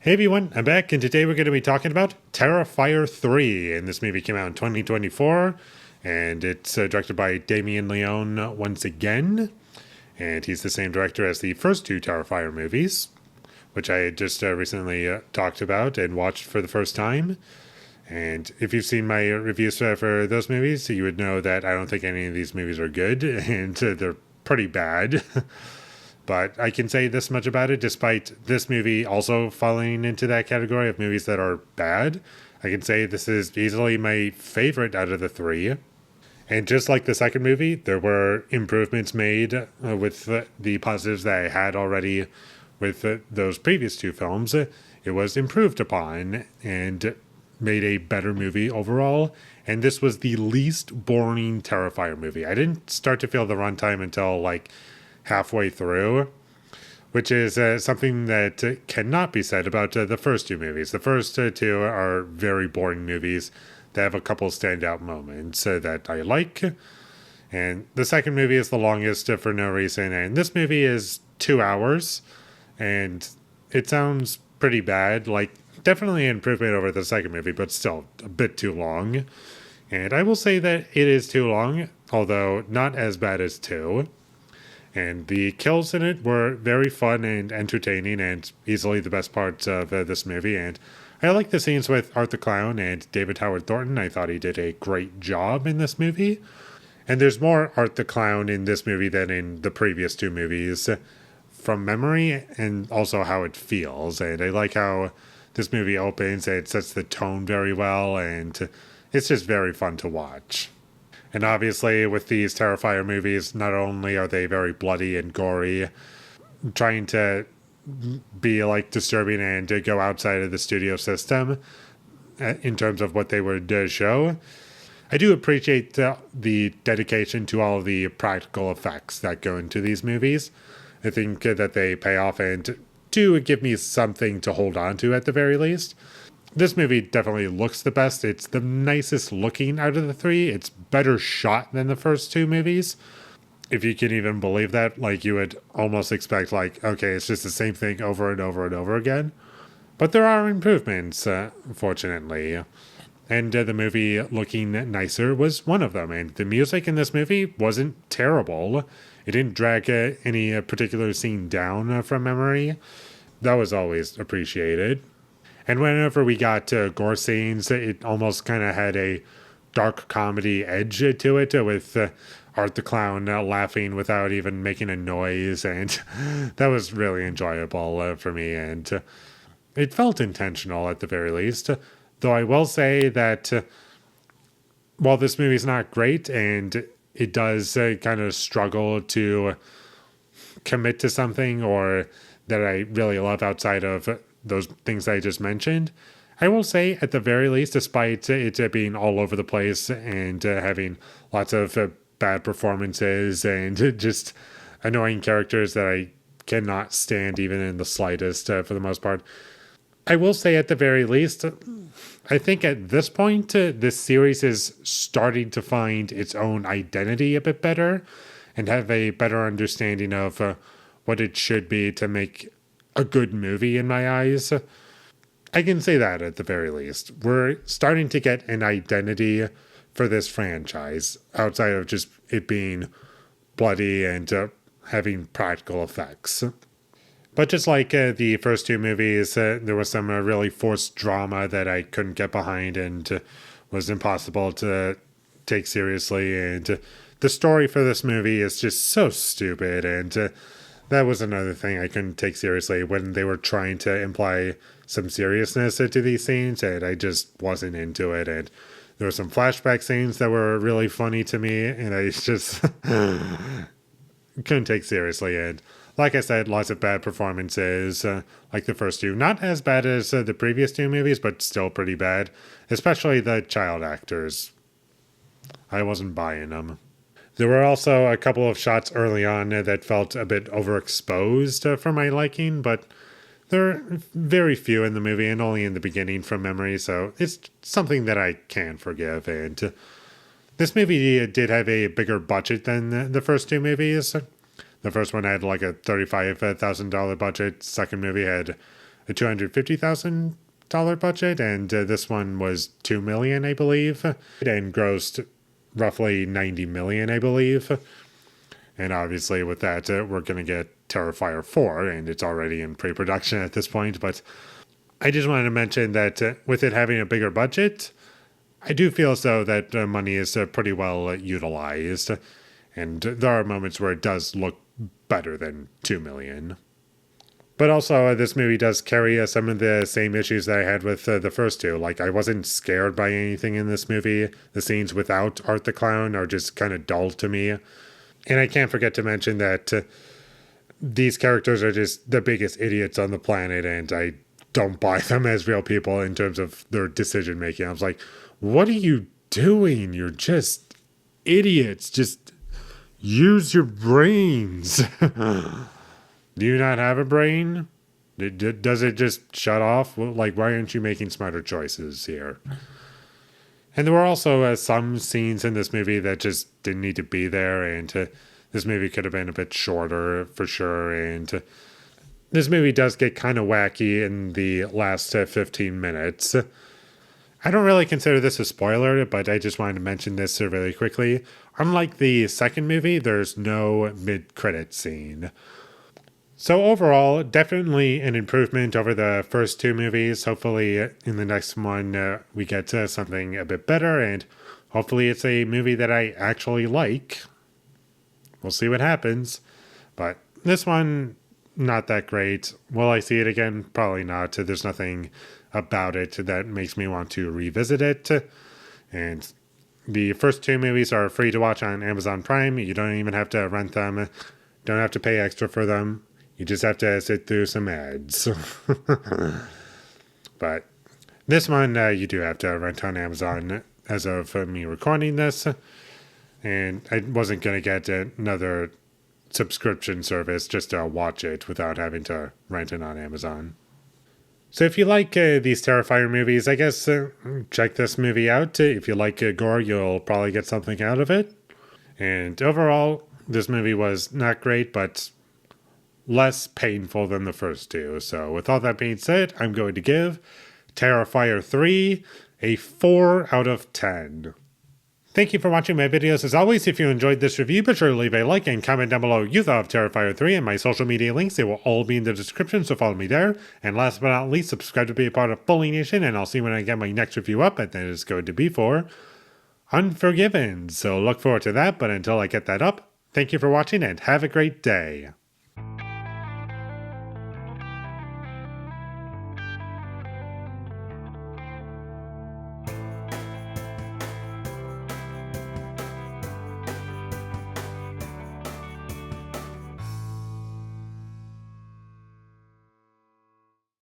Hey everyone, I'm back, and today we're going to be talking about Terrifier 3. And this movie came out in 2024, and it's directed by Damien Leone once again. And he's the same director as the first two Terrifier movies, which I just recently talked about and watched for the first time. And if you've seen my reviews for those movies, you would know that I don't think any of these movies are good, and they're pretty bad. But I can say this much about it, despite this movie also falling into that category of movies that are bad. I can say this is easily my favorite out of the three. And just like the second movie, there were improvements made with the positives that I had already with those previous two films. It was improved upon and made a better movie overall. And this was the least boring Terrifier movie. I didn't start to feel the runtime until like halfway through, which is something that cannot be said about the first two movies. The first two are very boring movies that have a couple standout moments that I like. And the second movie is the longest for no reason. And this movie is 2 hours. And it sounds pretty bad. Like, definitely an improvement over the second movie, but still a bit too long. And I will say that it is too long, although not as bad as two. And the kills in it were very fun and entertaining and easily the best parts of this movie. And I like the scenes with Art the Clown and David Howard Thornton. I thought he did a great job in this movie. And there's more Art the Clown in this movie than in the previous two movies from memory and also how it feels. And I like how this movie opens. It sets the tone very well, and it's just very fun to watch. And obviously, with these Terrifier movies, not only are they very bloody and gory, trying to be like disturbing and to go outside of the studio system in terms of what they would show, I do appreciate the dedication to all of the practical effects that go into these movies. I think that they pay off and do give me something to hold on to at the very least. This movie definitely looks the best. It's the nicest looking out of the three. It's better shot than the first two movies. If you can even believe that, like you would almost expect like, okay, it's just the same thing over and over and over again. But there are improvements, fortunately. And the movie looking nicer was one of them. And the music in this movie wasn't terrible. It didn't drag any particular scene down from memory. That was always appreciated. And whenever we got gore scenes, it almost kind of had a dark comedy edge to it with Art the Clown laughing without even making a noise. And that was really enjoyable for me. And it felt intentional at the very least. Though I will say that while this movie's not great and it does kind of struggle to commit to something or that I really love outside of those things I just mentioned, I will say at the very least, despite it being all over the place and having lots of bad performances and just annoying characters that I cannot stand even in the slightest for the most part, I will say at the very least, I think at this point, this series is starting to find its own identity a bit better and have a better understanding of what it should be to make a good movie in my eyes. I can say that at the very least. We're starting to get an identity for this franchise outside of just it being bloody and having practical effects. But just like the first two movies, there was some really forced drama that I couldn't get behind and was impossible to take seriously. And the story for this movie is just so stupid. And that was another thing I couldn't take seriously when they were trying to imply some seriousness into these scenes, and I just wasn't into it. And there were some flashback scenes that were really funny to me, and I just couldn't take seriously. And like I said, lots of bad performances, like the first two. Not as bad as the previous two movies, but still pretty bad, especially the child actors. I wasn't buying them. There were also a couple of shots early on that felt a bit overexposed for my liking, but there are very few in the movie and only in the beginning from memory, so it's something that I can forgive. And this movie did have a bigger budget than the first two movies. The first one had like a $35,000 budget. Second movie had a $250,000 budget, and this one was $2 million, I believe, and grossed roughly $90 million, I believe. And obviously with that, we're going to get Terrifier 4, and it's already in pre-production at this point. But I just wanted to mention that with it having a bigger budget, I do feel as though that money is pretty well utilized. And there are moments where it does look better than $2 million. But also, this movie does carry some of the same issues that I had with the first two. Like, I wasn't scared by anything in this movie. The scenes without Art the Clown are just kind of dull to me. And I can't forget to mention that these characters are just the biggest idiots on the planet, and I don't buy them as real people in terms of their decision making. I was like, what are you doing? You're just idiots. Just use your brains. Do you not have a brain? Does it just shut off? Like, why aren't you making smarter choices here? And there were also some scenes in this movie that just didn't need to be there, and this movie could have been a bit shorter for sure. And this movie does get kind of wacky in the last 15 minutes. I don't really consider this a spoiler, but I just wanted to mention this really quickly. Unlike the second movie, there's no mid-credit scene. So overall, definitely an improvement over the first two movies. Hopefully in the next one we get something a bit better, and hopefully it's a movie that I actually like. We'll see what happens. But this one, not that great. Will I see it again? Probably not. There's nothing about it that makes me want to revisit it. And the first two movies are free to watch on Amazon Prime. You don't even have to rent them. Don't have to pay extra for them. You just have to sit through some ads. But this one, you do have to rent on Amazon as of me recording this. And I wasn't going to get another subscription service just to watch it without having to rent it on Amazon. So if you like these Terrifier movies, I guess check this movie out. If you like gore, you'll probably get something out of it. And overall, this movie was not great, but less painful than the first two. So with all that being said, I'm going to give Terrifier 3 a 4 out of 10. Thank you for watching my videos. As always, if you enjoyed this review, be sure to leave a like and comment down below you thought of Terrifier 3, and my social media links, they will all be in the description, so follow me there. And last but not least, subscribe to be a part of Foley Nation, and I'll see you when I get my next review up, and that is going to be for Unforgiven. So look forward to that, but until I get that up, thank you for watching and have a great day.